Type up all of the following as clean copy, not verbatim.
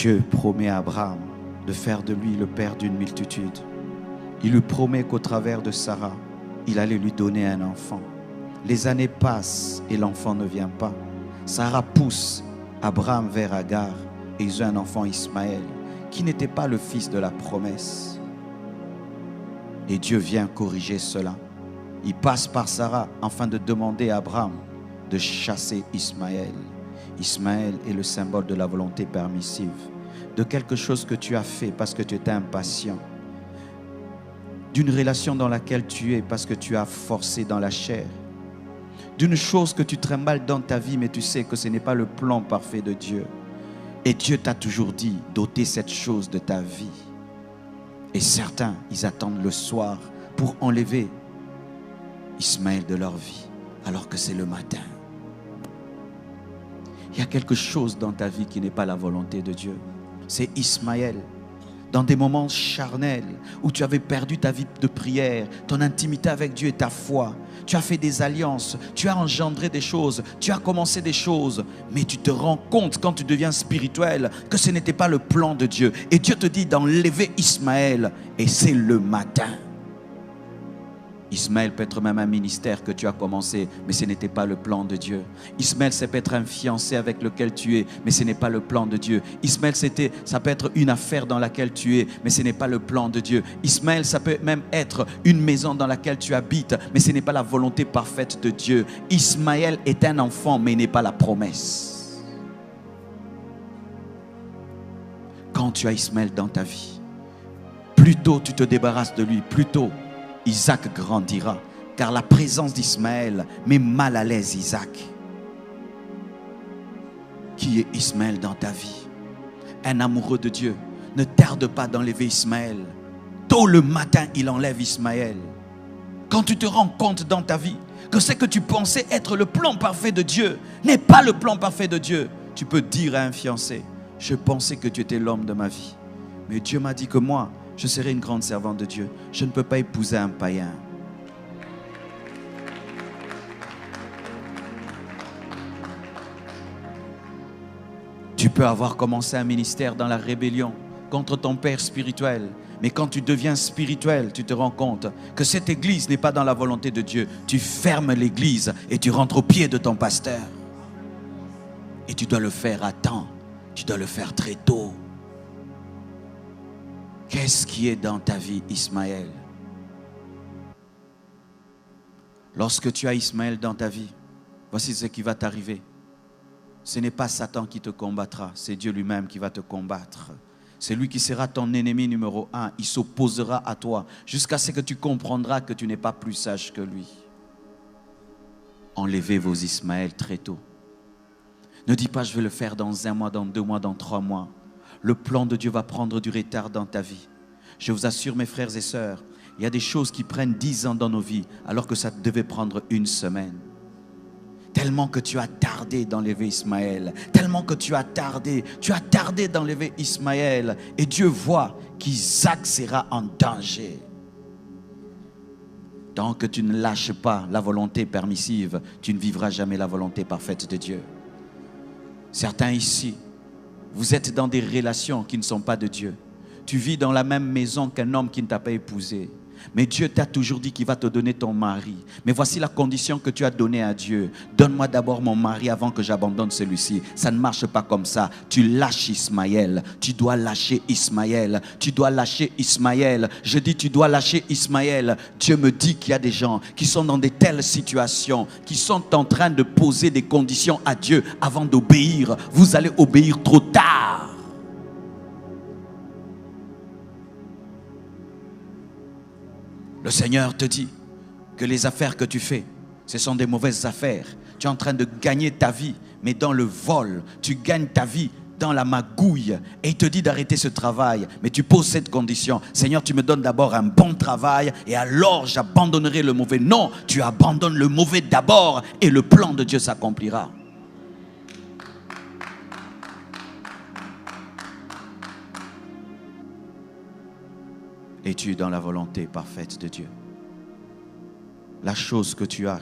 Dieu promet à Abraham de faire de lui le père d'une multitude. Il lui promet qu'au travers de Sarah, il allait lui donner un enfant. Les années passent et l'enfant ne vient pas. Sarah pousse Abraham vers Agar et ils ont un enfant, Ismaël, qui n'était pas le fils de la promesse. Et Dieu vient corriger cela. Il passe par Sarah afin de demander à Abraham de chasser Ismaël. Ismaël est le symbole de la volonté permissive, de quelque chose que tu as fait parce que tu étais impatient, d'une relation dans laquelle tu es parce que tu as forcé dans la chair, d'une chose que tu trimbales dans ta vie mais tu sais que ce n'est pas le plan parfait de Dieu. Et Dieu t'a toujours dit d'ôter cette chose de ta vie. Et certains, ils attendent le soir pour enlever Ismaël de leur vie, alors que c'est le matin. Il y a quelque chose dans ta vie qui n'est pas la volonté de Dieu. C'est Ismaël. Dans des moments charnels où tu avais perdu ta vie de prière, ton intimité avec Dieu et ta foi. Tu as fait des alliances, tu as engendré des choses, tu as commencé des choses, mais tu te rends compte quand tu deviens spirituel que ce n'était pas le plan de Dieu. Et Dieu te dit d'enlever Ismaël et c'est le matin. Ismaël peut être même un ministère que tu as commencé, mais ce n'était pas le plan de Dieu. Ismaël, ça peut être un fiancé avec lequel tu es, mais ce n'est pas le plan de Dieu. Ismaël, ça peut être une affaire dans laquelle tu es, mais ce n'est pas le plan de Dieu. Ismaël, ça peut même être une maison dans laquelle tu habites, mais ce n'est pas la volonté parfaite de Dieu. Ismaël est un enfant, mais il n'est pas la promesse. Quand tu as Ismaël dans ta vie, plus tôt tu te débarrasses de lui, plus tôt Isaac grandira, car la présence d'Ismaël met mal à l'aise Isaac. Qui est Ismaël dans ta vie? Un amoureux de Dieu ne tarde pas d'enlever Ismaël. Tôt le matin, il enlève Ismaël. Quand tu te rends compte dans ta vie que ce que tu pensais être le plan parfait de Dieu n'est pas le plan parfait de Dieu, tu peux dire à un fiancé: je pensais que tu étais l'homme de ma vie, mais Dieu m'a dit que moi, je serai une grande servante de Dieu. Je ne peux pas épouser un païen. Tu peux avoir commencé un ministère dans la rébellion contre ton père spirituel. Mais quand tu deviens spirituel, tu te rends compte que cette église n'est pas dans la volonté de Dieu. Tu fermes l'église et tu rentres au pied de ton pasteur. Et tu dois le faire à temps. Tu dois le faire très tôt. Qu'est-ce qui est dans ta vie, Ismaël? Lorsque tu as Ismaël dans ta vie, voici ce qui va t'arriver. Ce n'est pas Satan qui te combattra, c'est Dieu lui-même qui va te combattre. C'est lui qui sera ton ennemi numéro 1. Il s'opposera à toi jusqu'à ce que tu comprendras que tu n'es pas plus sage que lui. Enlevez vos Ismaël très tôt. Ne dis pas: je vais le faire dans 1 mois, dans 2 mois, dans 3 mois. Le plan de Dieu va prendre du retard dans ta vie. Je vous assure, mes frères et sœurs, il y a des choses qui prennent 10 ans dans nos vies, alors que ça devait prendre 1 semaine. Tellement que tu as tardé d'enlever Ismaël, tellement que tu as tardé d'enlever Ismaël, et Dieu voit qu'Isaac sera en danger. Tant que tu ne lâches pas la volonté permissive, tu ne vivras jamais la volonté parfaite de Dieu. Certains ici, vous êtes dans des relations qui ne sont pas de Dieu. Tu vis dans la même maison qu'un homme qui ne t'a pas épousé. Mais Dieu t'a toujours dit qu'il va te donner ton mari. Mais voici la condition que tu as donnée à Dieu. Donne-moi d'abord mon mari avant que j'abandonne celui-ci. Ça ne marche pas comme ça. Tu lâches Ismaël. Tu dois lâcher Ismaël. Tu dois lâcher Ismaël. Je dis tu dois lâcher Ismaël. Dieu me dit qu'il y a des gens qui sont dans de telles situations, qui sont en train de poser des conditions à Dieu avant d'obéir. Vous allez obéir trop tard. Le Seigneur te dit que les affaires que tu fais, ce sont des mauvaises affaires. Tu es en train de gagner ta vie, mais dans le vol. Tu gagnes ta vie dans la magouille. Et il te dit d'arrêter ce travail. Mais tu poses cette condition: Seigneur, tu me donnes d'abord un bon travail et alors j'abandonnerai le mauvais. Non, tu abandonnes le mauvais d'abord et le plan de Dieu s'accomplira. Es-tu dans la volonté parfaite de Dieu? La chose que tu as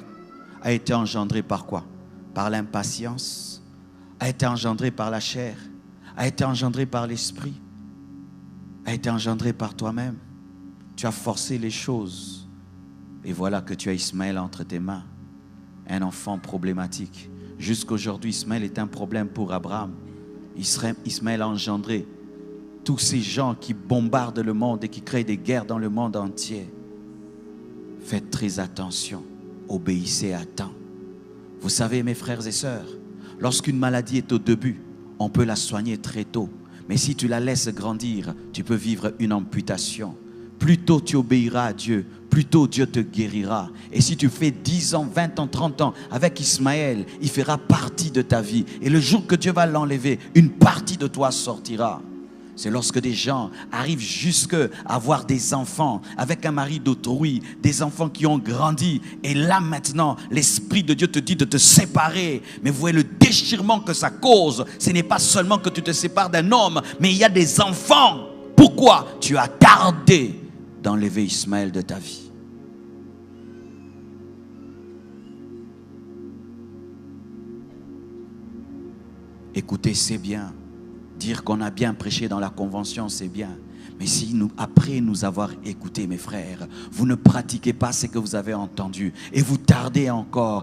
a été engendrée par quoi? Par l'impatience? A été engendrée par la chair? a été engendré par l'esprit, a été engendré par toi-même. Tu as forcé les choses. Et voilà que tu as Ismaël entre tes mains. Un enfant problématique. Jusqu'aujourd'hui, Ismaël est un problème pour Abraham. Ismaël a engendré tous ces gens qui bombardent le monde et qui créent des guerres dans le monde entier. Faites très attention. Obéissez à temps. Vous savez, mes frères et sœurs, lorsqu'une maladie est au début, on peut la soigner très tôt. Mais si tu la laisses grandir, tu peux vivre une amputation. Plus tôt tu obéiras à Dieu, plus tôt Dieu te guérira. Et si tu fais 10 ans, 20 ans, 30 ans avec Ismaël, il fera partie de ta vie. Et le jour que Dieu va l'enlever, une partie de toi sortira. C'est lorsque des gens arrivent jusqu'à avoir des enfants avec un mari d'autrui, des enfants qui ont grandi. Et là maintenant, l'Esprit de Dieu te dit de te séparer. Mais vous voyez le déchirement que ça cause. Ce n'est pas seulement que tu te sépares d'un homme, mais il y a des enfants. Pourquoi? Tu as tardé d'enlever Ismaël de ta vie. Écoutez, c'est bien. Dire qu'on a bien prêché dans la convention, c'est bien. Mais si nous, après nous avoir écoutés, mes frères, vous ne pratiquez pas ce que vous avez entendu et vous tardez encore,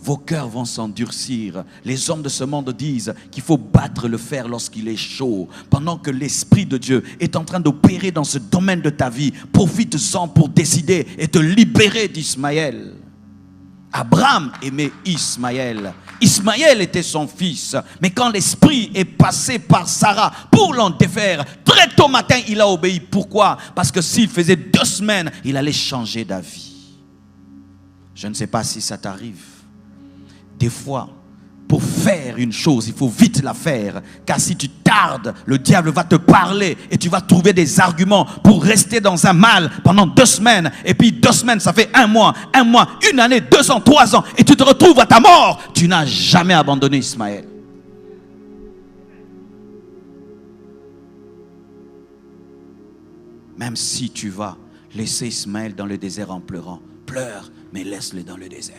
vos cœurs vont s'endurcir. Les hommes de ce monde disent qu'il faut battre le fer lorsqu'il est chaud. Pendant que l'Esprit de Dieu est en train d'opérer dans ce domaine de ta vie, profite-en pour décider et te libérer d'Ismaël. Abraham aimait Ismaël. Ismaël était son fils. Mais quand l'esprit est passé par Sarah pour l'en défaire, très tôt matin, il a obéi. Pourquoi? Parce que s'il faisait 2 semaines, il allait changer d'avis. Je ne sais pas si ça t'arrive. Des fois, pour faire une chose, il faut vite la faire. Car si tu tardes, le diable va te parler et tu vas trouver des arguments pour rester dans un mal pendant 2 semaines. Et puis 2 semaines, ça fait 1 mois, 1 année, 2 ans, 3 ans. Et tu te retrouves à ta mort. Tu n'as jamais abandonné Ismaël. Même si tu vas laisser Ismaël dans le désert en pleurant, pleure, mais laisse-le dans le désert.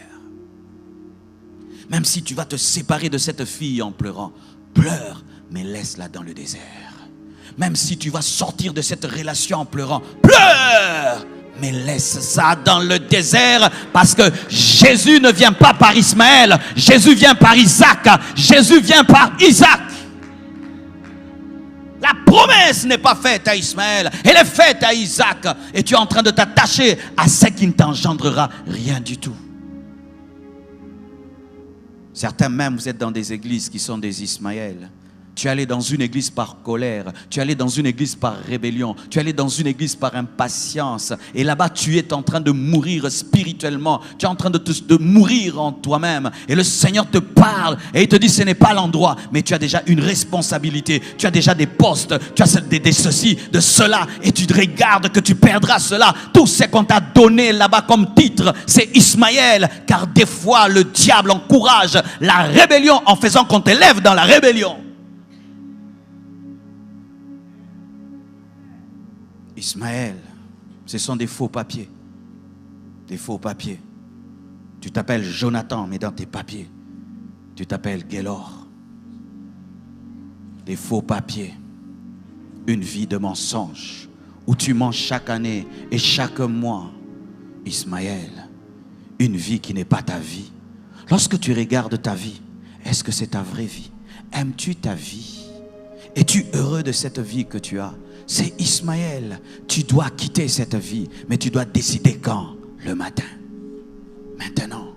Même si tu vas te séparer de cette fille en pleurant, pleure, mais laisse-la dans le désert. Même si tu vas sortir de cette relation en pleurant, pleure, mais laisse ça dans le désert. Parce que Jésus ne vient pas par Ismaël, Jésus vient par Isaac. Jésus vient par Isaac. La promesse n'est pas faite à Ismaël, elle est faite à Isaac. Et tu es en train de t'attacher à ce qui ne t'engendrera rien du tout. Certains même, vous êtes dans des églises qui sont des Ismaël. Tu es allé dans une église par colère, tu es allé dans une église par rébellion, tu es allé dans une église par impatience. Et là-bas, tu es en train de mourir spirituellement, tu es en train de mourir en toi-même. Et le Seigneur te parle et il te dit, ce n'est pas l'endroit, mais tu as déjà une responsabilité, tu as déjà des postes, tu as des ceci, de cela, et tu te regardes que tu perdras cela. Tout ce qu'on t'a donné là-bas comme titre, c'est Ismaël. Car des fois, le diable encourage la rébellion en faisant qu'on t'élève dans la rébellion. Ismaël, ce sont des faux papiers. Des faux papiers. Tu t'appelles Jonathan, mais dans tes papiers, tu t'appelles Gélor. Des faux papiers. Une vie de mensonge où tu mens chaque année et chaque mois. Ismaël, une vie qui n'est pas ta vie. Lorsque tu regardes ta vie, est-ce que c'est ta vraie vie? Aimes-tu ta vie? Es-tu heureux de cette vie que tu as? C'est Ismaël. Tu dois quitter cette vie, mais tu dois décider quand? Le matin. Maintenant.